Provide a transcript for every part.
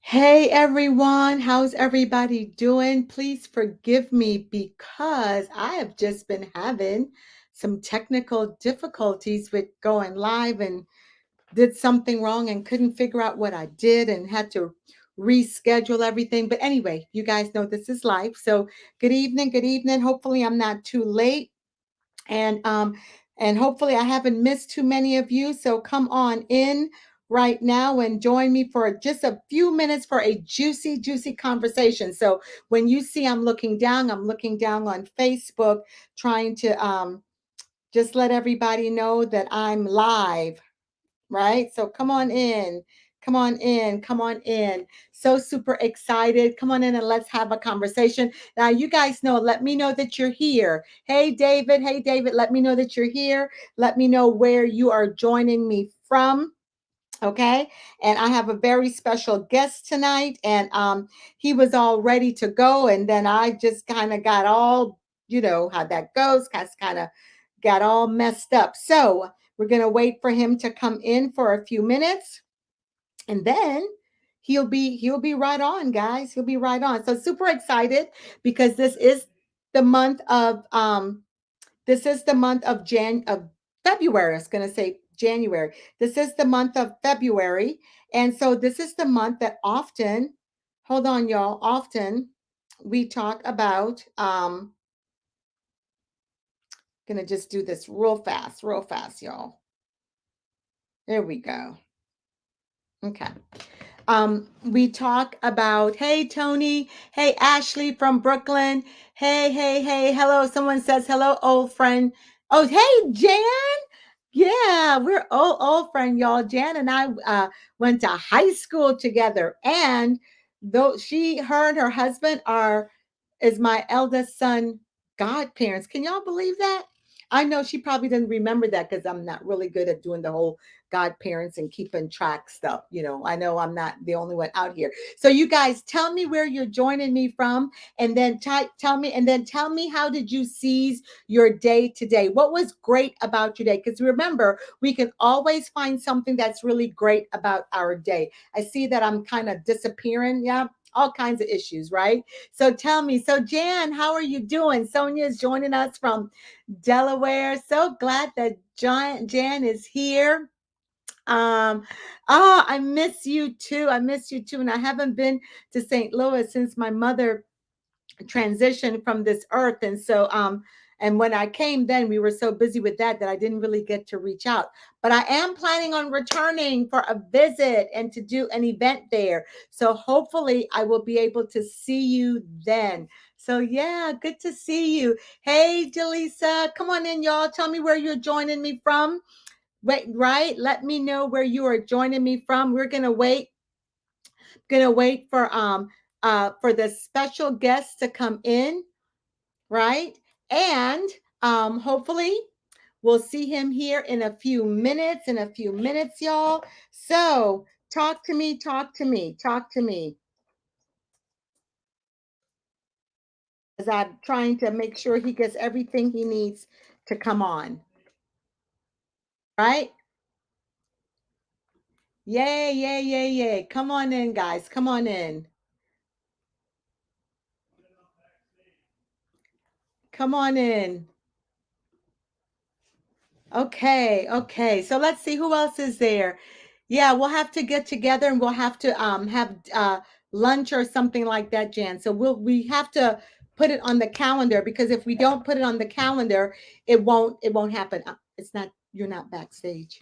Hey everyone, how's everybody doing? Please forgive me because I have just been having some technical difficulties with going live and did something wrong and couldn't figure out what I did and had to reschedule everything. But anyway, you guys know this is life. So good evening, good evening. Hopefully I'm not too late and hopefully I haven't missed too many of you. So come on in right now and join me for just a few minutes for a juicy conversation. So when you see I'm looking down on Facebook, trying to just let everybody know that I'm live, right? So come on in. Come on in, come on in. So super excited. Come on in and let's have a conversation. Now, you guys know, let me know that you're here. Hey, David, let me know that you're here. Let me know where you are joining me from. Okay. And I have a very special guest tonight, and he was all ready to go. And then I just kind of got all, you know, how that goes, kind of got all messed up. So we're going to wait for him to come in for a few minutes, and then he'll be right on, guys. He'll be right on. So super excited because the month of this is the month of February. I was going to say January. This is the month of February, and so this is the month that often, hold on y'all, often we talk about going to just do this real fast, y'all. There we go. Okay. We talk about, hey, Tony, hey, Ashley from Brooklyn. Hey, hello. Someone says, hello, old friend. Oh, hey, Jan. Yeah, we're old friend, y'all. Jan and I went to high school together. And though her and her husband is my eldest son godparents. Can y'all believe that? I know she probably didn't remember that because I'm not really good at doing the whole godparents and keeping track stuff. You know, I know I'm not the only one out here. So you guys tell me where you're joining me from, and then tell me how did you seize your day today? What was great about your day? Because remember, we can always find something that's really great about our day. I see that I'm kind of disappearing. Yeah, all kinds of issues, right? So tell me, so Jan, how are you doing? Sonia is joining us from Delaware. So glad that Jan is here. Um, I miss you too. I miss you too. And I haven't been to St. Louis since my mother transition from this earth. And so and when I came then we were so busy with that I didn't really get to reach out, but I am planning on returning for a visit and to do an event there, so hopefully I will be able to see you then. So yeah, good to see you. Hey, Delisa, come on in, y'all. Tell me where you're joining me from. Wait, right, let me know where you are joining me from. We're gonna wait for the special guest to come in, right? And hopefully we'll see him here in a few minutes, y'all. So talk to me, talk to me. As I'm trying to make sure he gets everything he needs to come on, right? Yay. Come on in, guys. Come on in. Come on in. Okay. So let's see who else is there. Yeah, we'll have to get together and we'll have to have lunch or something like that, Jan. So we have to put it on the calendar, because if we don't put it on the calendar, it won't happen. It's not, you're not backstage.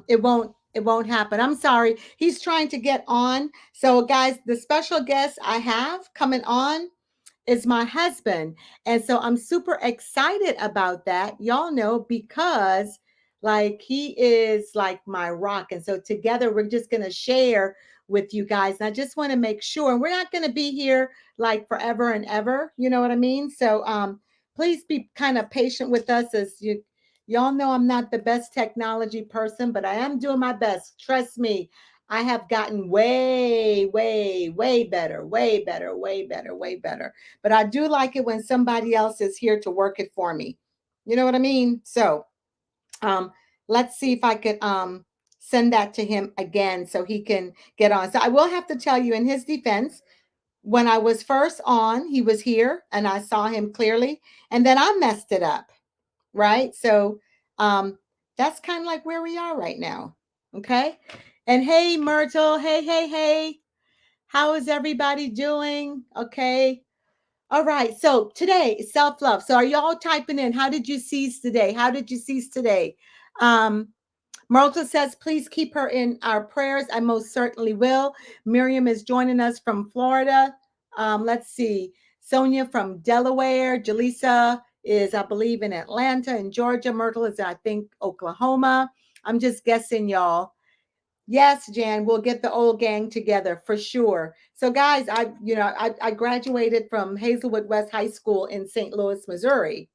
It won't happen. I'm sorry. He's trying to get on. So guys, the special guest I have coming on is my husband. And so I'm super excited about that. Y'all know, because like he is like my rock. And so together we're just going to share with you guys. And I just want to make sure, and we're not going to be here like forever and ever, you know what I mean? So please be kind of patient with us, as y'all know I'm not the best technology person, but I am doing my best. Trust me. I have gotten way better, way better. But I do like it when somebody else is here to work it for me. You know what I mean? So um, let's see if I could send that to him again so he can get on. So I will have to tell you, in his defense, when I was first on, he was here and I saw him clearly, and then I messed it up, right? So um, that's kind of like where we are right now. Okay. And hey, Myrtle, hey, hey, hey, how is everybody doing? Okay. All right. So today, self love. So are y'all typing in? How did you seize today? How did you seize today? Um, Martha says, please keep her in our prayers. I most certainly will. Miriam is joining us from Florida. Let's see. Sonia from Delaware. Jaleesa is, I believe, in Atlanta and Georgia. Myrtle is, I think, Oklahoma. I'm just guessing, y'all. Yes, Jan, we'll get the old gang together for sure. So, guys, I graduated from Hazelwood West High School in St. Louis, Missouri.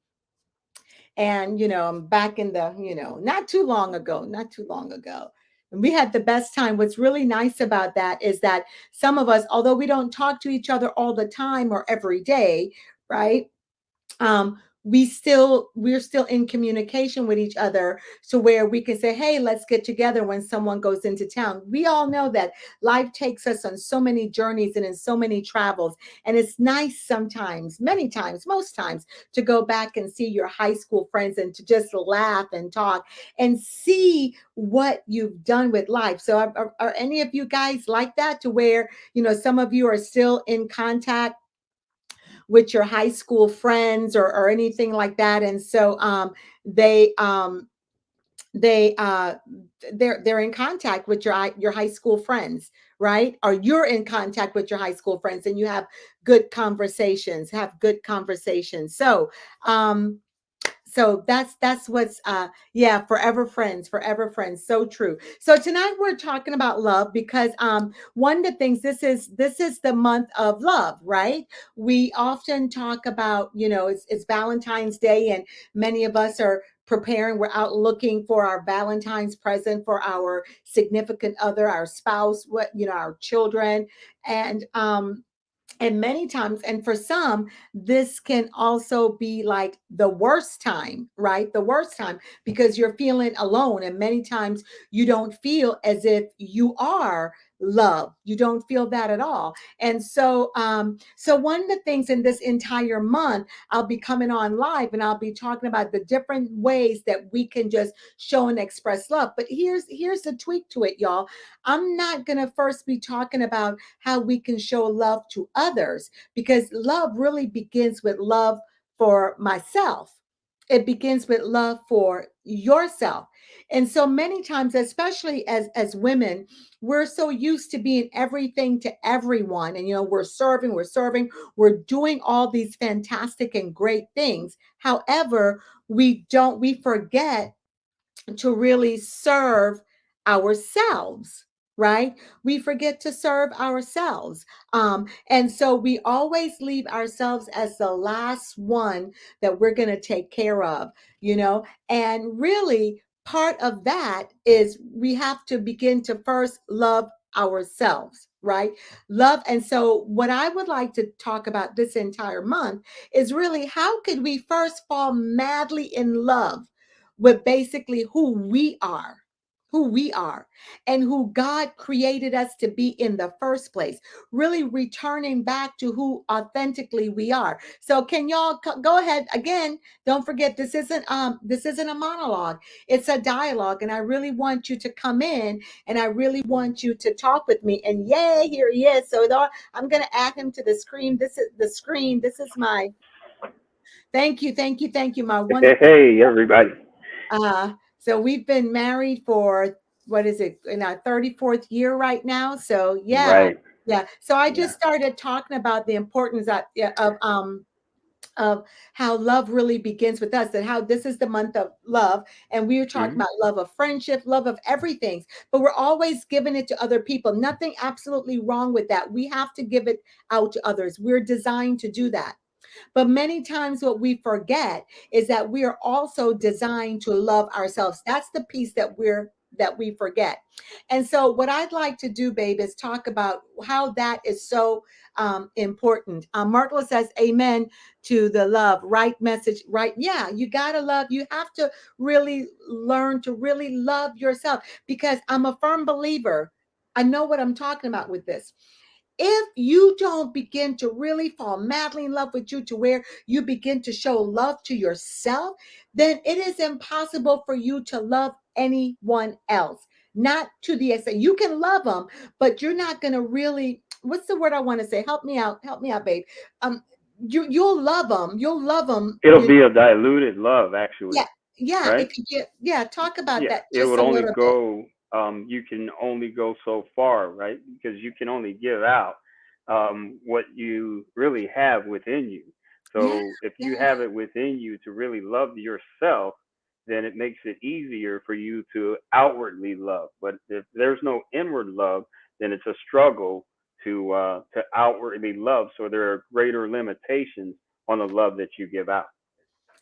And, I'm back in the, not too long ago, not too long ago. And we had the best time. What's really nice about that is that some of us, although we don't talk to each other all the time or every day, right? We're still in communication with each other, to where we can say, hey, let's get together when someone goes into town. We all know that life takes us on so many journeys and in so many travels, and it's nice sometimes, many times, most times, to go back and see your high school friends and to just laugh and talk and see what you've done with life. So are any of you guys like that, to where some of you are still in contact with your high school friends, or anything like that? And so they they they're in contact with your high school friends, right? Or you're in contact with your high school friends, and you have good conversations. So that's what's yeah, forever friends, so true. So tonight we're talking about love, because one of the things, this is the month of love, right? We often talk about, it's Valentine's Day, and many of us are preparing. We're out looking for our Valentine's present for our significant other, our spouse, our children. And many times, and for some, this can also be like the worst time, right? The worst time, because you're feeling alone, and many times you don't feel as if you are loved. You don't feel that at all. And so one of the things, in this entire month, I'll be coming on live and I'll be talking about the different ways that we can just show and express love. But here's the tweak to it, y'all. I'm not going to first be talking about how we can show love to others, because love really begins with love for myself. It begins with love for yourself. And so many times, especially as women, we're so used to being everything to everyone. And we're doing all these fantastic and great things. However, we forget to really serve ourselves, right? We forget to serve ourselves. And so we always leave ourselves as the last one that we're going to take care of, and really, part of that is we have to begin to first love ourselves, right? Love. And so what I would like to talk about this entire month is really, how could we first fall madly in love with basically who we are and who God created us to be in the first place, really returning back to who authentically we are. So can y'all go ahead again? Don't forget, this isn't a monologue. It's a dialogue, and I really want you to come in, and I really want you to talk with me. And yay, here he is. So I'm going to add him to the screen. This is the screen. This is my thank you, thank you, thank you, my Hey, wonderful. hey, everybody. So we've been married for, what is it, in our 34th year right now. So yeah, Right. yeah. So I Yeah. just started talking about the importance of, yeah, of how love really begins with us, and how this is the month of love. And we were talking Hmm. about love of friendship, love of everything, but we're always giving it to other people. Nothing absolutely wrong with that. We have to give it out to others. We're designed to do that. But many times, what we forget is that we are also designed to love ourselves. That's the piece that that we forget. And so what I'd like to do, babe, is talk about how that is so important. Markla says amen to the love, right message, right? Yeah, you gotta love. You have to really learn to really love yourself, because I'm a firm believer. I know what I'm talking about with this. If you don't begin to really fall madly in love with you to where you begin to show love to yourself, then it is impossible for you to love anyone else. Not to the extent you can love them, but you're not going to really, what's the word I want to say? Help me out, babe. Um, you'll love them. You'll love them. It'll be a diluted love, actually, Yeah, yeah, right? it could be. Yeah, talk about Yeah, that it just would a only little bit. go. You can only go so far, right? Because you can only give out what you really have within you. Yeah, So if you yeah. have it within you to really love yourself, then it makes it easier for you to outwardly love. But if there's no inward love, then it's a struggle to outwardly love. So there are greater limitations on the love that you give out.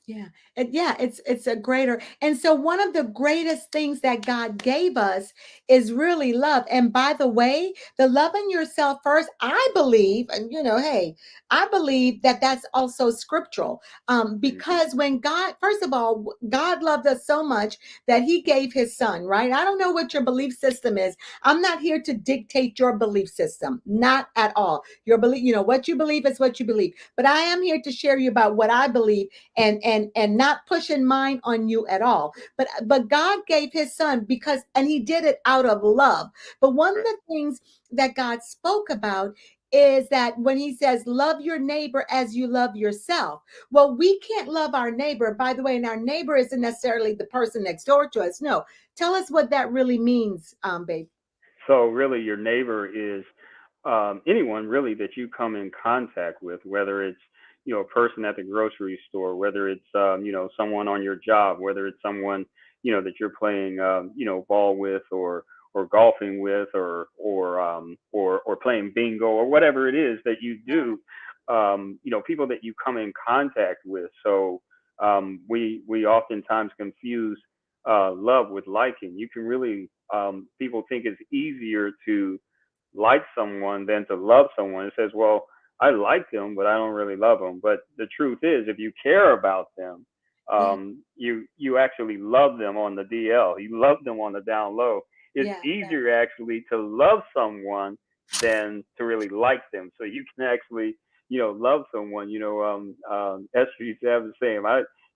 Yeah. Yeah, it's a greater. And so one of the greatest things that God gave us is really love. And by the way, the loving yourself first, I believe, and hey, I believe that that's also scriptural. Hmm. Because when God, first of all, God loved us so much that he gave his son, right? I don't know what your belief system is. I'm not here to dictate your belief system, not at all. Your belief, what you believe is what you believe. But I am here to share you about what I believe, and not pushing mine on you at all. But God gave his son, and he did it out of love. But one of Right. the things that God spoke about is that when he says love your neighbor as you love yourself. Well, we can't love our neighbor, by the way, and our neighbor isn't necessarily the person next door to us. No. Tell us what that really means, babe. So really, your neighbor is anyone really that you come in contact with, whether it's a person at the grocery store, whether it's someone on your job, whether it's someone that you're playing ball with or golfing with or playing bingo or whatever it is that you do. People that you come in contact with. So we oftentimes confuse love with liking. You can really people think it's easier to like someone than to love someone. It says, well, I like them, but I don't really love them. But the truth is, if you care about them, Yeah, you actually love them on the DL. You love them on the down low. It's yeah, yeah. easier actually to love someone than to really like them. So you can actually, love someone. Esther used to have the same.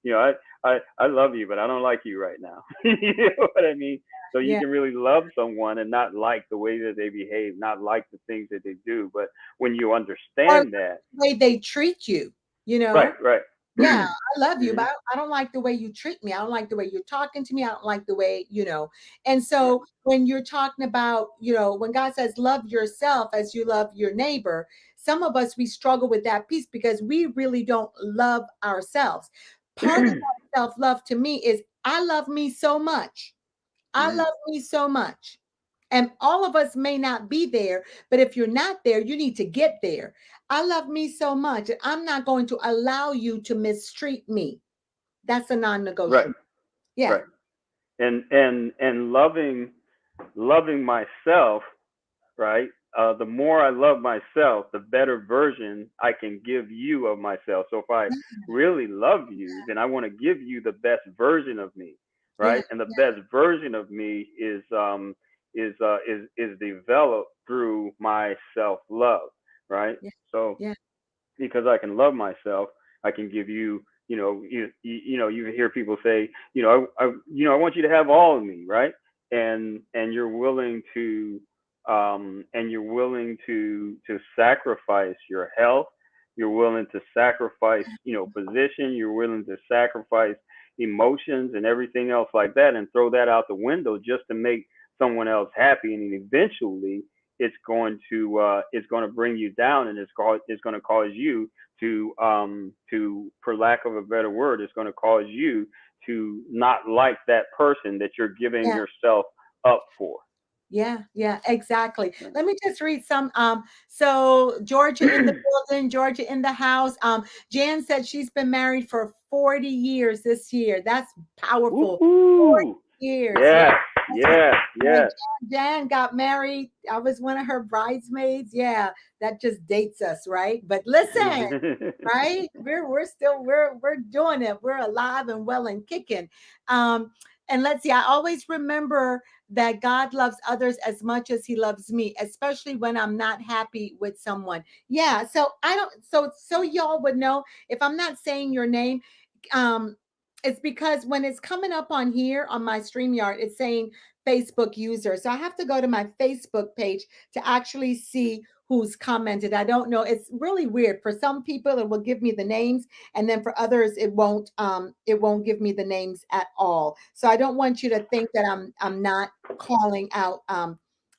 You know, I love you, but I don't like you right now. You know what I mean? So you Yeah. can really love someone and not like the way that they behave, not like the things that they do. But when you Or understand that, the way they treat you, you right, know? right. Yeah, I love you, Hmm. but I don't like the way you treat me. I don't like the way you're talking to me. I don't like the way, And Right. so when you're talking about, when God says love yourself as you love your neighbor, some of us, we struggle with that piece because we really don't love ourselves. Part of that self love to me is I love me so much. I Hmm. love me so much. And all of us may not be there, but if you're not there, you need to get there. I love me so much, and I'm not going to allow you to mistreat me. That's a non Right, negotiable. Yeah. right. And loving myself, right? The more I love myself, the better version I can give you of myself. So if I really love you, then I want to give you the best version of me, Yeah. right? And the best version of me is developed through my self love, right? Yeah. So Yeah. because I can love myself, I can give you, you hear people say, I want you to have all of me, right? And you're willing to sacrifice your health. You're willing to sacrifice, position. You're willing to sacrifice emotions and everything else like that, and throw that out the window just to make someone else happy. And then eventually, it's going to bring you down, and it's going to cause you to for lack of a better word, it's going to cause you to not like that person that you're giving Yeah. yourself up for. Yeah, yeah, exactly. Right? Let me just read some. So Georgia in the building, Georgia in the house. Jan said she's been married for 40 years this year. That's powerful. 40 Woohoo! years. Yeah. Yes, Yes, When yes. Jan got married, I was one of her bridesmaids. Yeah, that just dates us, right? But listen, right? We're still we're doing it. We're alive and well and kicking. Um, and let's see, I always remember that God loves others as much as he loves me, especially when I'm not happy with someone. Yeah, so I don't so y'all would know if I'm not saying your name, um it's because when it's coming up on here on my StreamYard, it's saying Facebook user. So I have to go to my Facebook page to actually see who's commented. I don't know. It's really weird. For some people, it will give me the names, and then for others, it won't give me the names at all. So I don't want you to think that I'm not calling out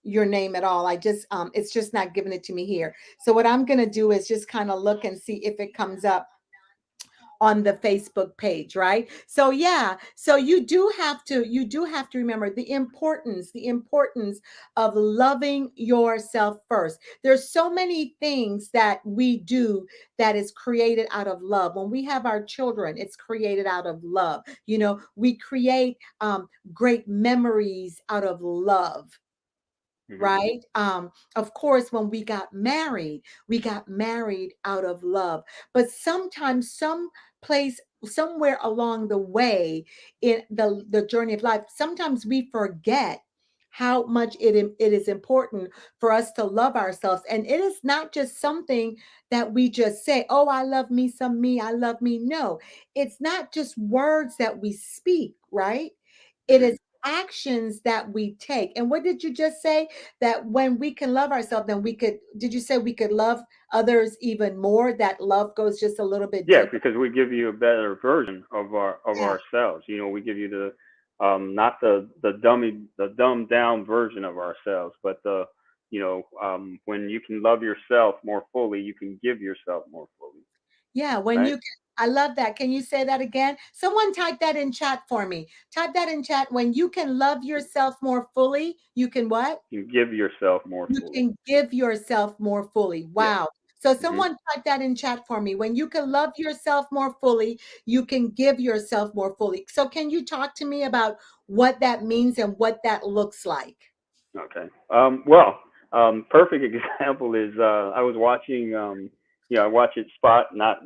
your name at all. I just it's just not giving it to me here. So what I'm gonna do is just kind of look and see if it comes up on the Facebook page, right? So yeah, so you do have to remember the importance of loving yourself first. There's so many things that we do that is created out of love. When we have our children, it's created out of love. You know, we create great memories out of love, Mhm. right? Of course, when we got married out of love. But sometimes, some place, somewhere along the way in the journey of life, sometimes we forget how much it is important for us to love ourselves. And it is not just something that we just say, oh, I love me some me, I love me. No, it's not just words that we speak, right? It Mhm. is actions that we take. And what did you just say? That when we can love ourselves, then did you say we could love others even more? That love goes just a little bit Yeah, deeper. because we give you a better version of Yeah. ourselves. You know, we give you the not the dumbed down version of ourselves, but the when you can love yourself more fully, you can give yourself more fully, Yeah. When right? you can, I love that. Can you say that again? Someone type that in chat for me. Type that in chat. When you can love yourself more fully, you can what? You give yourself more You fully. can give yourself more fully. Yeah. Wow. So Hmm. someone type that in chat for me. When you can love yourself more fully, you can give yourself more fully. So can you talk to me about what that means and what that looks like? Okay. Well, perfect example is I was watching. I watch it spot not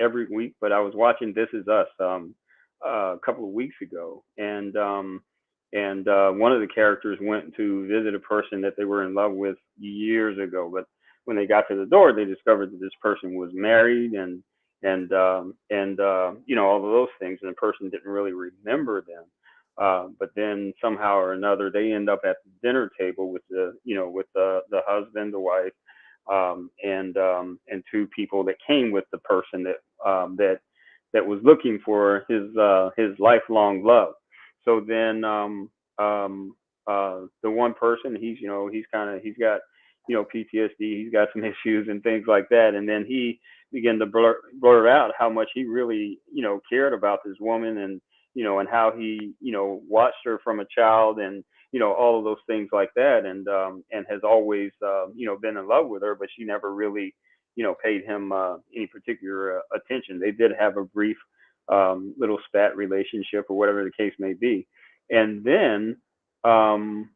every week, but I was watching This Is Us a couple of weeks ago, and one of the characters went to visit a person that they were in love with years ago, but when they got to the door, they discovered that this person was married and all of those things, and the person didn't really remember them. But then somehow or another, they end up at the dinner table with the husband, the wife, and two people that came with the person that was looking for his lifelong love. So then the one person, he's got PTSD, he's got some issues and things like that, and then he began to blurt out how much he really cared about this woman and how he watched her from a child and all of those things like that and has always been in love with her, but she never really paid him any particular attention. They did have a brief little spat relationship or whatever the case may be, and then um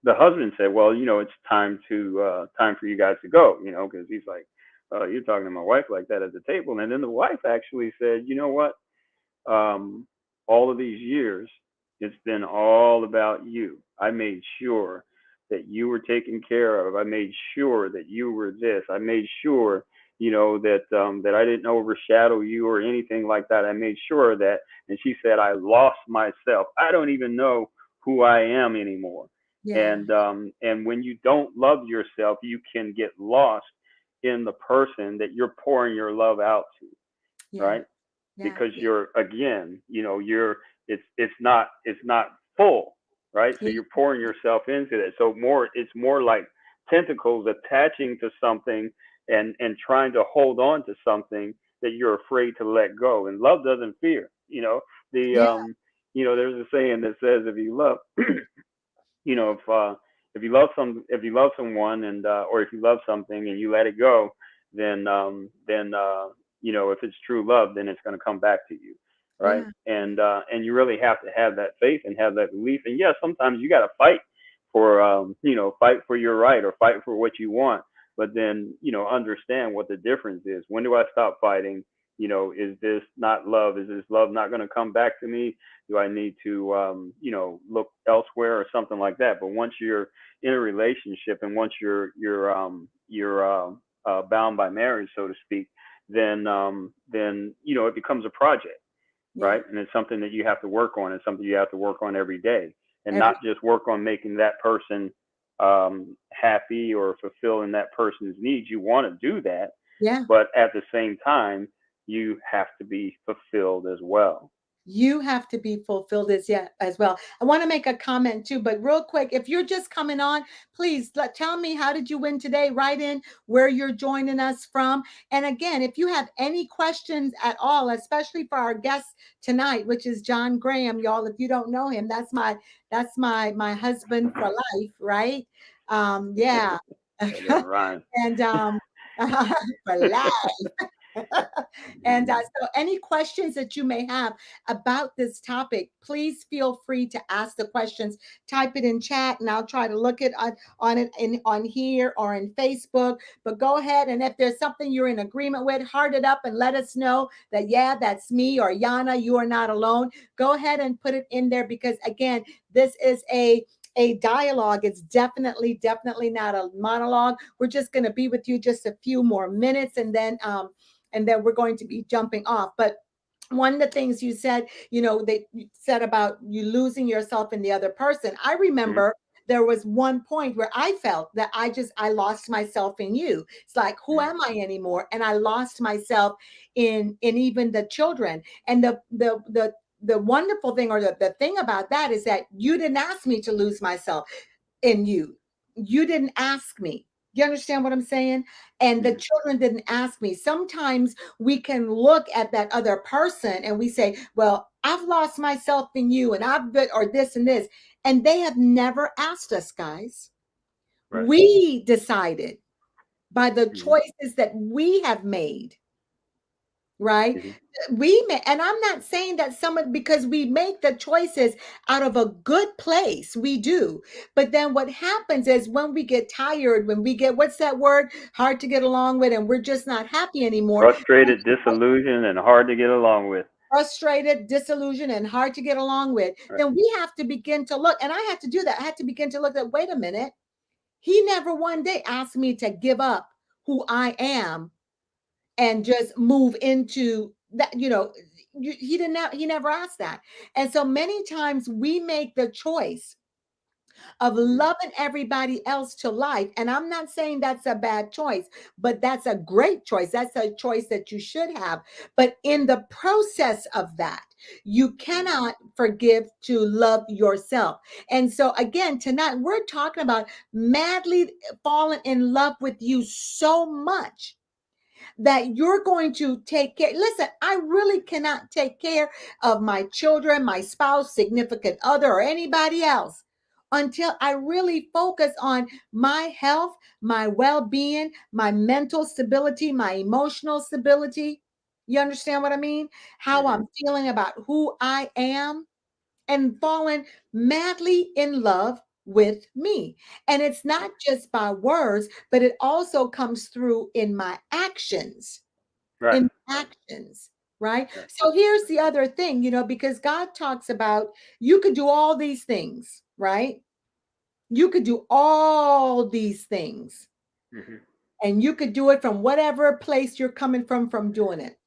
the husband said, well, it's time for you guys to go, because he's like, you're talking to my wife like that at the table. And then the wife actually said, you know what, um, all of these years, it's been all about you. I made sure that you were taken care of. I made sure that you were this. I made sure, that I didn't overshadow you or anything like that. I made sure that. And she said, I lost myself. I don't even know who I am anymore. Yeah. And when you don't love yourself, you can get lost in the person that you're pouring your love out to, Yeah. right? Yeah. Because Yeah. you're again, it's not full, right? So Yeah. you're pouring yourself into it. So it's more like tentacles attaching to something and trying to hold on to something that you're afraid to let go. And love doesn't fear. The Yeah. there's a saying that says if you love you know if you love someone and or if you love something and you let it go, then if it's true love, then it's going to come back to you. right? And you really have to have that faith and have that belief. And yes, sometimes you got to fight for fight for your right or fight for what you want, but then understand what the difference is. When do I stop fighting? Is this not love? Is this love not going to come back to me? Do I need to look elsewhere or something like that? But once you're in a relationship and once you're bound by marriage, so to speak, then it becomes a project, Yeah. right? And it's something that you have to work on. It's something you have to work on every day, and Every not just work on making that person happy or fulfilling that person's needs. You want to do that, yeah. but at the same time, you have to be fulfilled as well. You have to be fulfilled as well. I want to make a comment too, but real quick, if you're just coming on, please tell me, how did you win today? Write in where you're joining us from. And again, if you have any questions at all, especially for our guest tonight, which is John Graham, y'all, if you don't know him, that's my husband for life, right? Yeah. That doesn't rhyme. And for life. And so, any questions that you may have about this topic, please feel free to ask the questions. Type it in chat, and I'll try to look on it on here or in Facebook. But go ahead, and if there's something you're in agreement with, heart it up and let us know that that's me, or Yana, you are not alone. Go ahead and put it in there, because again, this is a dialogue. It's definitely not a monologue. We're just going to be with you just a few more minutes, and then we're going to be jumping off. But one of the things you said, that you said about you losing yourself in the other person. I Mhm. remember there was one point where I felt that I lost myself in you. It's like, who Mhm. am I anymore? And I lost myself in even the children. And the wonderful thing, or the thing about that, is that you didn't ask me to lose myself in you. You didn't ask me. You understand what I'm saying? And the Mhm. children didn't ask me. Sometimes we can look at that other person and we say, well, I've lost myself in you, and or this and this. And they have never asked us, guys. Right. We decided by the Mhm. choices that we have made, right? Mhm. And I'm not saying that because we make the choices out of a good place, we do. But then what happens is, when we get tired, when we get, what's that word, hard to get along with, and we're just not happy anymore, Frustrated, disillusioned, and hard to get along with. frustrated, disillusioned, and hard to get along with, Right. then we have to begin to look. And I had to do that. I had to begin to look at, wait a minute, he never one day asked me to give up who I am and just move into that. He never asked that. And so many times we make the choice of Mhm. loving everybody else to life. And I'm not saying that's a bad choice, but that's a great choice. That's a choice that you should have. But in the process of that, you Mhm. cannot forgive to love yourself. And so, again, tonight we're talking about madly falling in love with you so much that you're going to take care. Listen, I really cannot take care of my children, my spouse, significant other, or anybody else until I really focus on my health, my well-being, my mental stability, my emotional stability. You understand what I mean? How Mhm. I'm feeling about who I am, and fallen madly in love with me. And it's not just by words, but it also comes through in my actions. Right. In Right. actions, right? Right. So here's the other thing, because God talks about, you could do all these things, right? You could do all these things, Mhm. and you could do it from whatever place you're coming from doing it.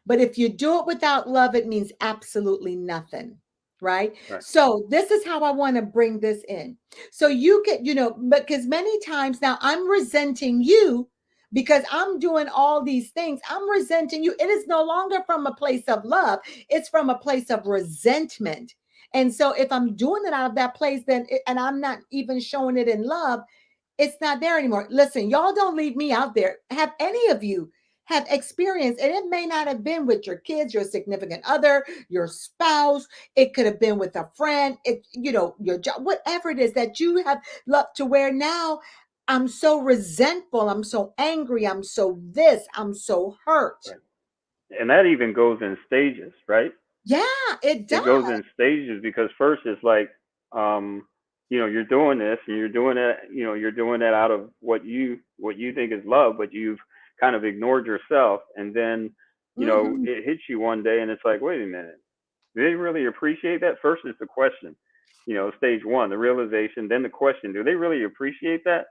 But if you do it without love, it means absolutely nothing. Right. Right. So this is how I want to bring this in. So you can, because many times now I'm resenting you because I'm doing all these things. I'm resenting you. It is no longer from a place of love, it's from a place of resentment. And so if I'm doing it out of that place, and I'm not even showing it in love, it's not there anymore. Listen, y'all, don't leave me out there. Have any of you have experience, and it may not have been with your kids, your significant other, your spouse. It could have been with a friend, your job, whatever it is that you have loved, to where now I'm so resentful, I'm so angry, I'm so hurt. Right. And that even goes in stages, right? Yeah, it It does. goes in stages because first it's like, um, you're doing this and you're doing it, you're doing it out of what you think is love, but you've kind of ignored yourself, and then Mhm. it hits you one day, and it's like, wait a minute, do they really appreciate that? First is the question, stage one, the realization, then the question, do they really appreciate that?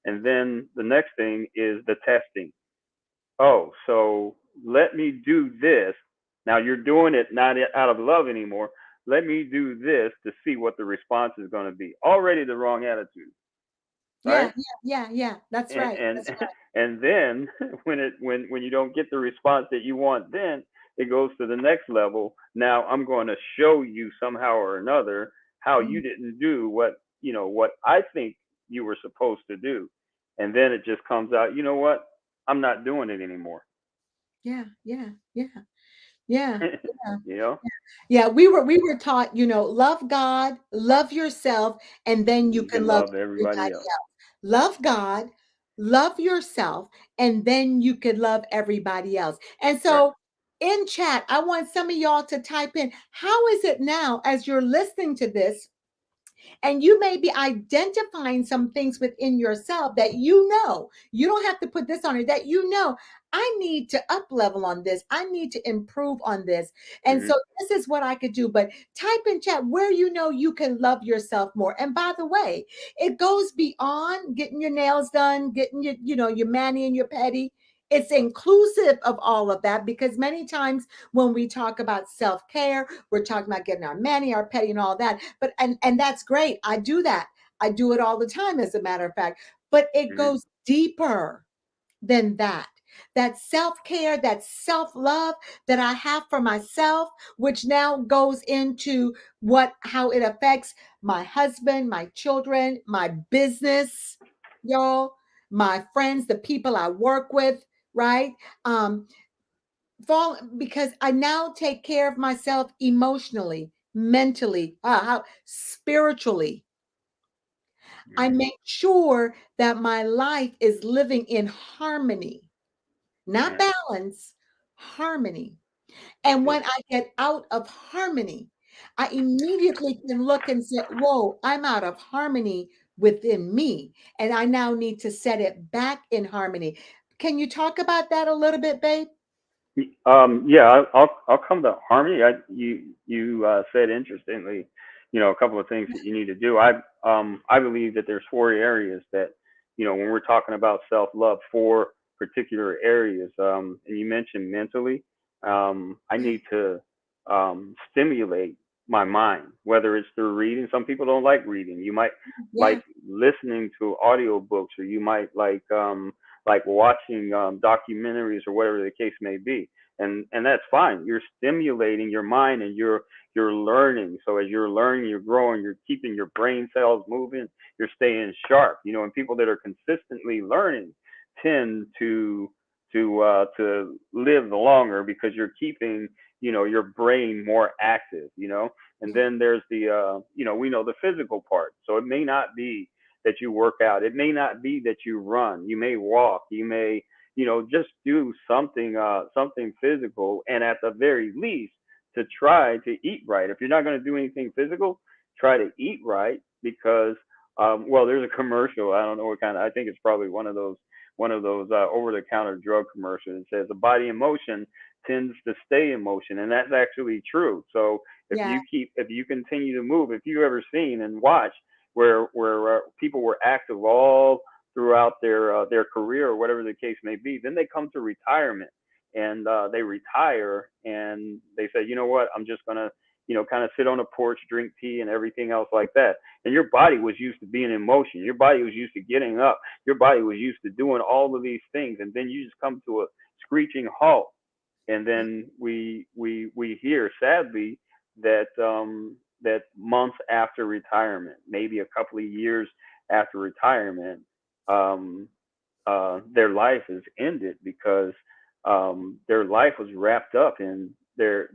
And then the next thing is the testing. Oh, so let me do this. Now you're doing it not out of love anymore. Let me do this to see what the response is going to be. Already the wrong attitude, Yeah, right? yeah, yeah, yeah. That's And right. and That's right. and then when you don't get the response that you want, then it goes to the next level. Now I'm going to show you somehow or another how Mhm. you didn't do what I think you were supposed to do. And then it just comes out, you know what? I'm not doing it anymore. Yeah, yeah, yeah, yeah, yeah. you know Yeah, we were taught, love God, love yourself, and then you you can can love love everybody everybody else. else. Love God, love yourself, and then you can love everybody else. And Right. so in chat, I want some of y'all to type in, how is it now as you're listening to this? And you may be identifying some things within yourself that you don't have to put this on it, that I need to up level on this. I need to improve on this. And Hmm. so this is what I could do. But type in chat where you can love yourself more. And by the way, it goes beyond getting your nails done, getting your mani and your pedi. It's inclusive of all of that because many times when we talk about self-care, we're talking about getting our mani, our pedi, and all that. But and that's great. I do that. I do it all the time, as a matter of fact. But it Hmm. goes deeper than that. That self care, that self love that I have for myself, which now goes into how it affects my husband, my children, my business, y'all, my friends, the people I work with, right? Um, because I now take care of myself emotionally, mentally, spiritually. I Hmm. make sure that my life is living in harmony, not Yeah. balance, harmony. And Good. when I get out of harmony, I immediately can look and say, whoa, I'm out of harmony within me. And I now need to set it back in harmony. Can you talk about that a little bit, babe? Yeah, I'll come to harmony. You said interestingly, a couple of things that you need to do. I believe that there's four areas that, when we're talking about self love, four particular areas. And you mentioned mentally. I need to stimulate my mind, whether it's through reading. Some people don't like reading. You might Yeah, like listening to audiobooks, or you might like watching documentaries or whatever the case may be, and that's fine. You're stimulating your mind, and you're learning. So as you're learning, you're growing, you're keeping your brain cells moving, you're staying sharp. And people that are consistently learning tend to live longer because you're keeping your brain more active. And yeah, then there's the we know the physical part. So it may not be that you work out. It may not be that you run. You may walk. You may, just do something physical, and at the very least, to try to eat right. If you're not going to do anything physical, try to eat right because, well, there's a commercial. I don't know what kind of. I think it's probably one of those over-the-counter drug commercials. It says the body in motion tends to stay in motion, and that's actually true. So yeah, if you continue to move, if you've ever seen and watched where people were active all throughout their career or whatever the case may be, then they come to retirement, and they retire and they say, you know what, I'm just gonna kind of sit on a porch, drink tea, and everything else like that. And your body was used to being in motion. Your body was used to getting up. Your body was used to doing all of these things, and then you just come to a screeching halt. And yeah, then we hear sadly that months after retirement, maybe a couple of years after retirement, um, their life is ended because their life was wrapped up in their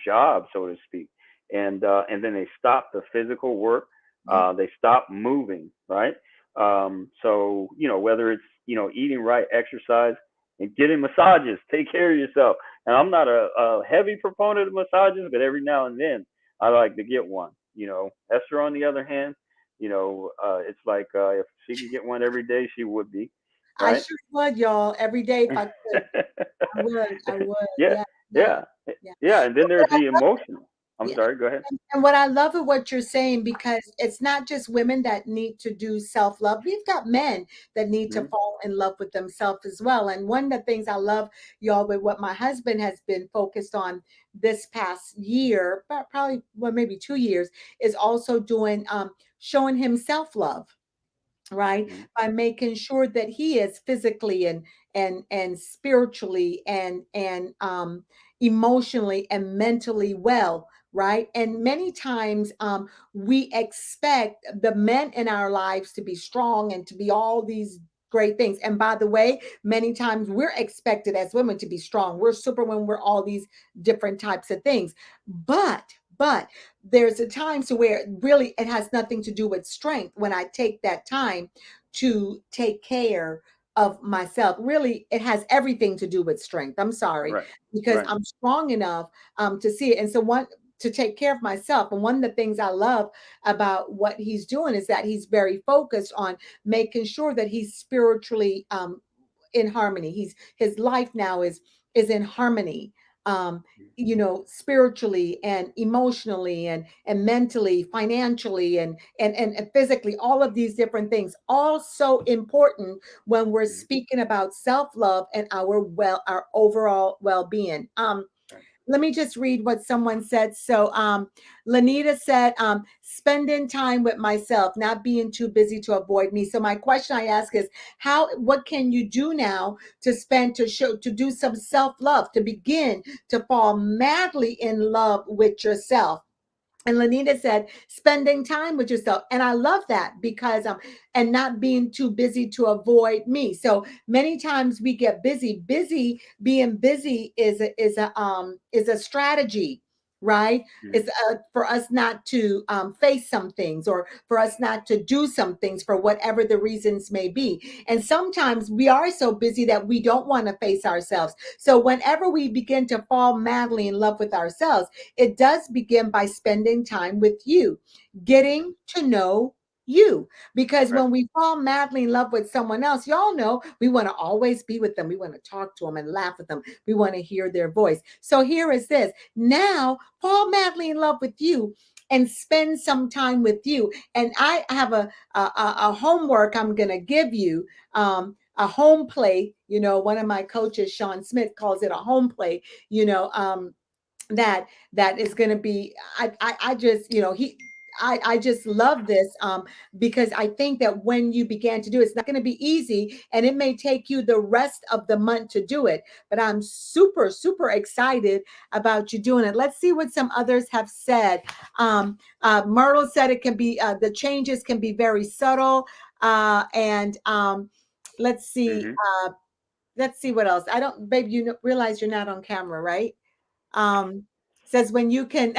job, so to speak, and then they stop the physical work, yeah, they stop moving, right? So whether it's eating right, exercise, and getting massages, take care of yourself. And I'm not a heavy proponent of massages, but every now and then I like to get one. Esther, on the other hand, it's like if she can get one every day, she would be, I right? sure would, y'all, every day if I could. I would. I would. Yeah, Yeah. Yeah. yeah, Yeah. yeah. And then But there's the emotional. I'm yeah. sorry. Go ahead. And what I love of what you're saying, because it's not just women that need to do self love. We've got men that need to Mhm. fall in love with themselves as well. And one of the things I love, y'all, with what my husband has been focused on this past year, but probably, well, maybe 2 years, is also doing, showing him self love, right, Mhm. by making sure that he is physically and spiritually and emotionally and mentally well, right. And many times we expect the men in our lives to be strong and to be all these great things. And by the way, many times we're expected as women to be strong, we're superwomen, we're all these different types of things. But there's a time to where really it has nothing to do with strength. When I take that time to take care of myself, really it has everything to do with strength. I'm sorry, Right. because Right. I'm strong enough to see it. And so one, to take care of myself. And one of the things I love about what he's doing is that he's very focused on making sure that he's spiritually in harmony. His life now is in harmony, spiritually and emotionally and mentally, financially and physically, all of these different things, all so important when we're Mhm. speaking about self-love and our overall well-being. Right. Let me just read what someone said. So, Lanita said, spending time with myself, not being too busy to avoid me. So, my question I ask is, what can you do now to do some self love, to begin to fall madly in love with yourself? And Lanita said, spending time with yourself. And I love that because and not being too busy to avoid me. So many times we get busy. Being busy is a strategy, right? Mhm. It's for us not to face some things, or for us not to do some things for whatever the reasons may be. And sometimes we are so busy that we don't want to face ourselves. So whenever we begin to fall madly in love with ourselves, it does begin by spending time with you, getting to know you. Because Right. when we fall madly in love with someone else, y'all know we want to always be with them. We want to talk to them and laugh with them. We want to hear their voice. So here is this. Now, fall madly in love with you and spend some time with you. And I have a homework I'm going to give you. A home play, one of my coaches, Sean Smith, calls it a home play, that is going to be, I just, he, I just love this, because I think that when you began to do it, it's not going to be easy, and it may take you the rest of the month to do it. But I'm super, super excited about you doing it. Let's see what some others have said. Myrtle said it can be, the changes can be very subtle. And let's see, Mhm. let's see what else. I don't, babe, realize you're not on camera, right? um Says when you can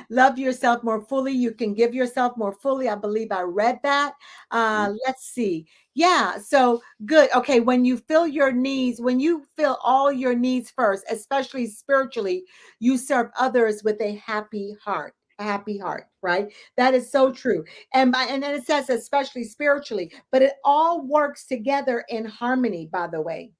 love yourself more fully, you can give yourself more fully. I believe I read that. Mhm. Let's see. Yeah, so good. Okay, when you fill all your needs first, especially spiritually, you serve others with a happy heart. A happy heart, right? That is so true. And then it says especially spiritually, but it all works together in harmony, by the way.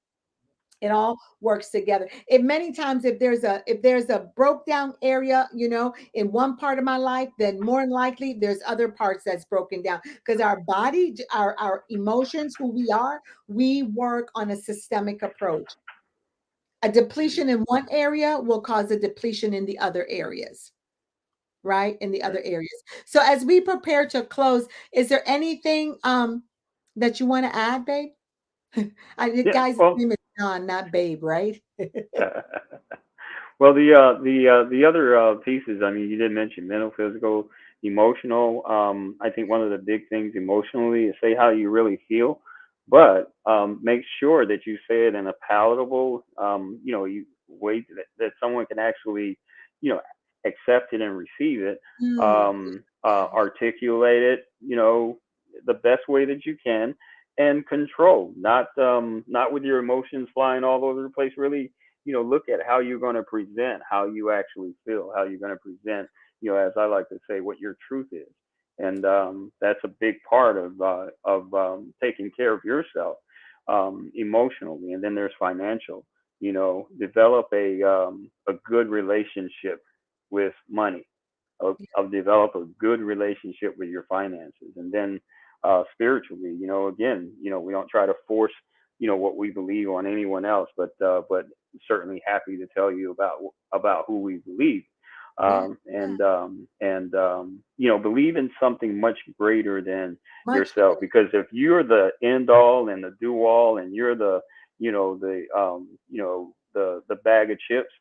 It all works together. It many times, if there's a broke down area, in one part of my life, then more than likely there's other parts that's broken down, because our body, our emotions, who we are, we work on a systemic approach. A Mhm. depletion in one area will cause a depletion in the other areas, right? In the Right. other areas. So as we prepare to close, is there anything that you want to add, babe? The Yeah. guy's Well. name is John, not Babe, right? Well, the other pieces. I mean, you did mention mental, physical, emotional. I think one of the big things emotionally is say how you really feel, but make sure that you say it in a palatable, way that someone can actually, you know, accept it and receive it. Mm. Articulate it, the best way that you can, and control, not with your emotions flying all over the place. Really, look at how you're going to present, how you actually feel, how you're going to present, as I like to say, what your truth is. And that's a big part of taking care of yourself emotionally. And then there's financial. Develop a good relationship with money. Of develop a good relationship with your finances, and then spiritually, again, we don't try to force, what we believe on anyone else, but certainly happy to tell you about who we believe, Yeah. believe in something much greater than Much yourself. better. Because if you're the end all and the do all, and you're the bag of chips,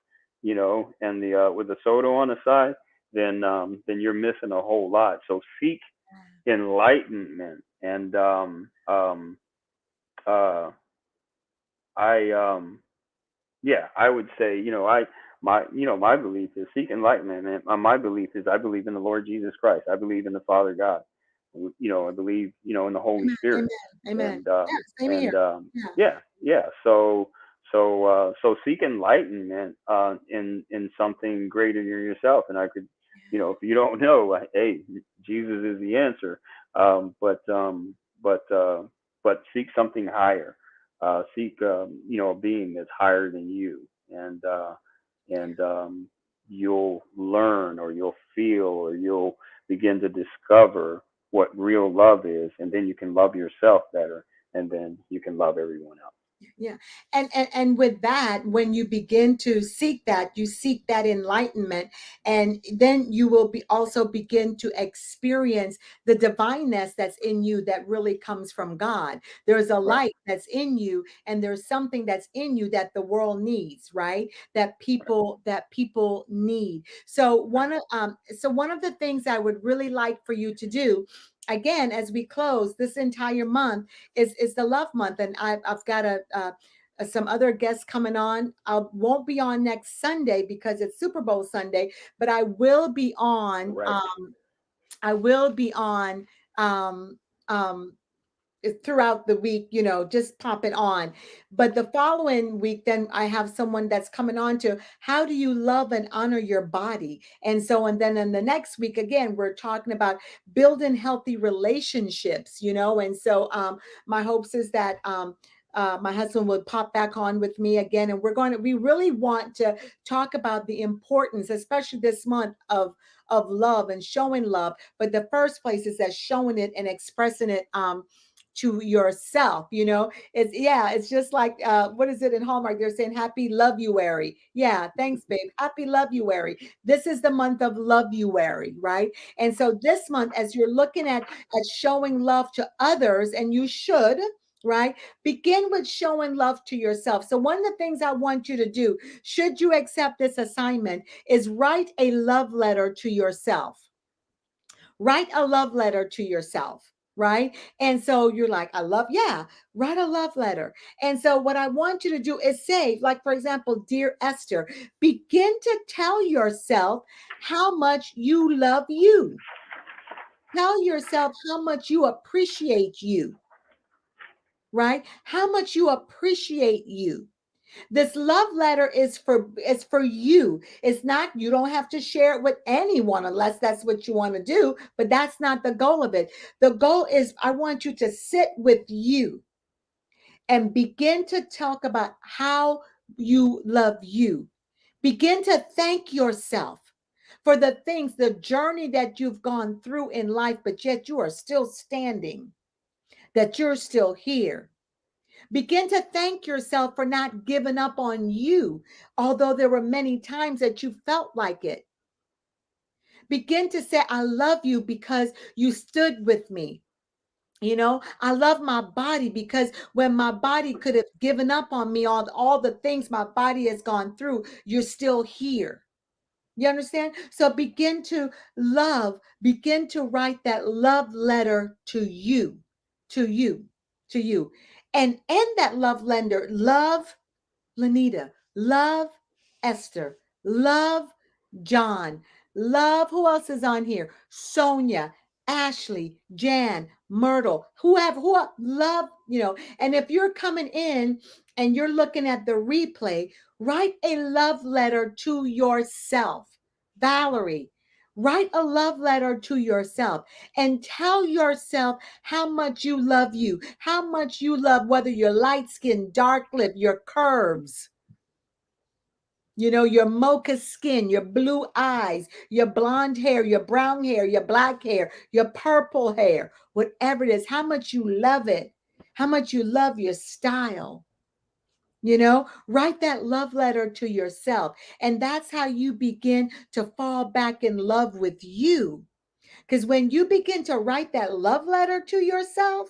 and the with the soda on the side, then you're missing a whole lot. So seek enlightenment. And uh I yeah, I would say, my belief is seek enlightenment. And my belief is, I believe in the Lord Jesus Christ. I believe in the Father God. I believe, in the Holy Amen. Spirit. Amen. Amen. And Yeah, same here. Yeah. yeah. So seek enlightenment in something greater than yourself. And I could, if you don't know, hey, Jesus is the answer. Um, but um, but seek something higher. Seek a being that's higher than you. And you'll learn, or you'll feel, or you'll begin to discover what real love is, and then you can love yourself better, and then you can love everyone else. Yeah. And with that, when you begin to seek that, you seek that enlightenment, and then you will be also begin to experience the divineness that's in you that really comes from God. There's a Right, light that's in you, and there's something that's in you that the world needs, right? right. That people need. So one of the things I would really like for you to do, again, as we close this entire month, is the love month. And I've got some other guests coming on. I won't be on next Sunday because it's Super Bowl Sunday, but Right. I will be on um um throughout the week, just pop it on. But the following week, then I have someone that's coming on to how do you love and honor your body. And then in the next week, again, we're talking about building healthy relationships, and so my hopes is that my husband would pop back on with me again, and we really want to talk about the importance, especially this month, of love and showing love. But the first place is that showing it and expressing it to yourself. It's just like what is it in Hallmark, they're saying happy love youary. Yeah, thanks babe, happy love youary. This is the month of love youary, right? And so this month, as you're looking at showing love to others, and you should, right, begin with showing love to yourself. So one of the things I want you to do, should you accept this assignment, is write a love letter to yourself. Write a love letter to yourself, right? And so you're like, yeah, write a love letter. And so what I want you to do is say, like, for example, dear Esther, begin to tell yourself how much you love you. Tell yourself how much you appreciate you, right? How much you appreciate you. This love letter is for you. It's not, you don't have to share it with anyone unless that's what you want to do, but that's not the goal of it. The goal is, I want you to sit with you and begin to talk about how you love you. Begin to thank yourself for the things, the journey that you've gone through in life, but yet you are still standing, that you're still here. Begin to thank yourself for not giving up on you, although there were many times that you felt like it. Begin to say, I love you because you stood with me. I love my body because when my body could have given up on me, all the things my body has gone through, you're still here. You understand? So begin to write that love letter to you, to you, to you. And in that love letter, love Lanita, love Esther, love John, love, who else is on here? Sonia, Ashley, Jan, Myrtle, whoever, love, and if you're coming in and you're looking at the replay, write a love letter to yourself. Valerie, write a love letter to yourself and tell yourself how much you love you, how much you love whether you're light skinned, dark lip, your curves, your mocha skin, your blue eyes, your blonde hair, your brown hair, your black hair, your purple hair, whatever it is, how much you love it, how much you love your style. Write that love letter to yourself. And that's how you begin to fall back in love with you. Because when you begin to write that love letter to yourself,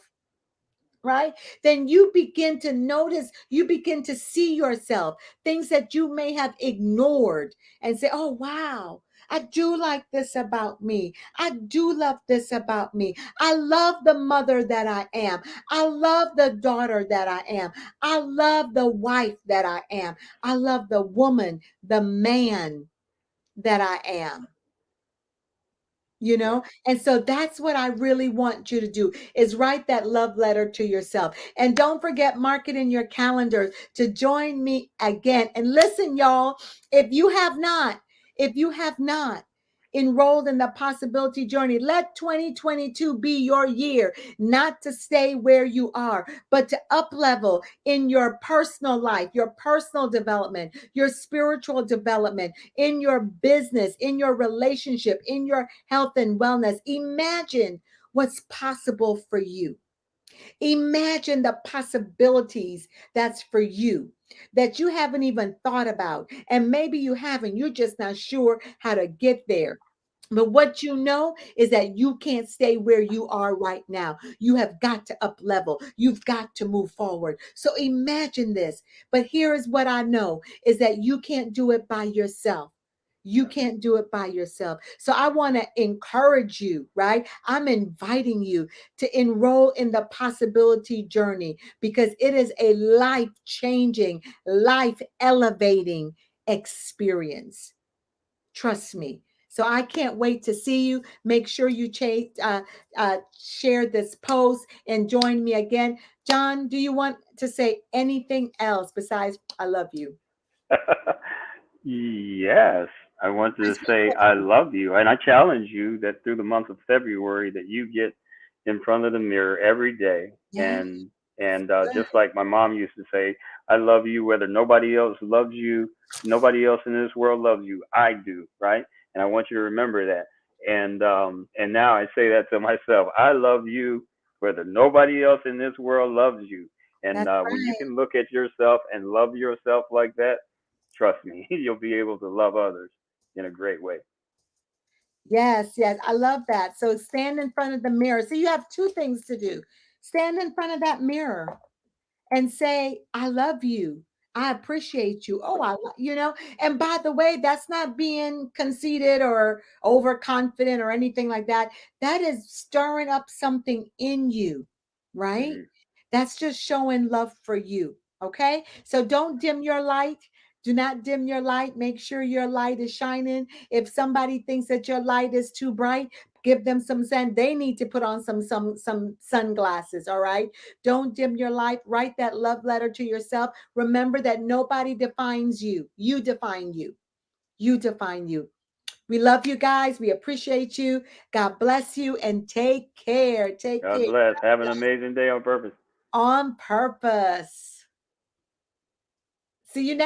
right, then you begin to notice, you begin to see yourself, things that you may have ignored, and say, oh, wow, I do like this about me. I do love this about me. I love the mother that I am. I love the daughter that I am. I love the wife that I am. I love the woman, the man that I am. And so that's what I really want you to do, is write that love letter to yourself. And don't forget, mark it in your calendar to join me again. And listen, y'all, if you have not enrolled in the possibility journey, let 2022 be your year, not to stay where you are, but to up level in your personal life, your personal development, your spiritual development, in your business, in your relationship, in your health and wellness. Imagine what's possible for you. Imagine the possibilities that's for you, that you haven't even thought about. And maybe you haven't, you're just not sure how to get there. But what you know is that you can't stay where you are right now. You have got to up level. You've got to move forward. So imagine this. But here is what I know, is that you can't do it by yourself. You can't do it by yourself. So I want to encourage you, right? I'm inviting you to enroll in the possibility journey, because it is a life-changing, life-elevating experience. Trust me. So I can't wait to see you. Make sure you share this post and join me again. John, do you want to say anything else besides I love you? Yes, I wanted to say I love you, and I challenge you that through the month of February that you get in front of the mirror every day, Yeah. and just like my mom used to say, I love you whether nobody else loves you, nobody else in this world loves you, I do, right? And I want you to remember that. And now I say that to myself, I love you whether nobody else in this world loves you. And That's when you right. can look at yourself and love yourself like that, trust me, you'll be able to love others in a great way. Yes, yes. I love that. So stand in front of the mirror. So you have two things to do. Stand in front of that mirror and say, I love you. I appreciate you. Oh, and by the way, that's not being conceited or overconfident or anything like that. That is stirring up something in you, right? Hmm. That's just showing love for you. Okay. So don't dim your light. Do not dim your light. Make sure your light is shining. If somebody thinks that your light is too bright, give them some sun. They need to put on some sunglasses. All right. Don't dim your light. Write that love letter to yourself. Remember that nobody defines you. You define you. You define you. We love you guys. We appreciate you. God bless you and take care. Take God care. bless. Have an amazing day on purpose. On purpose. See you next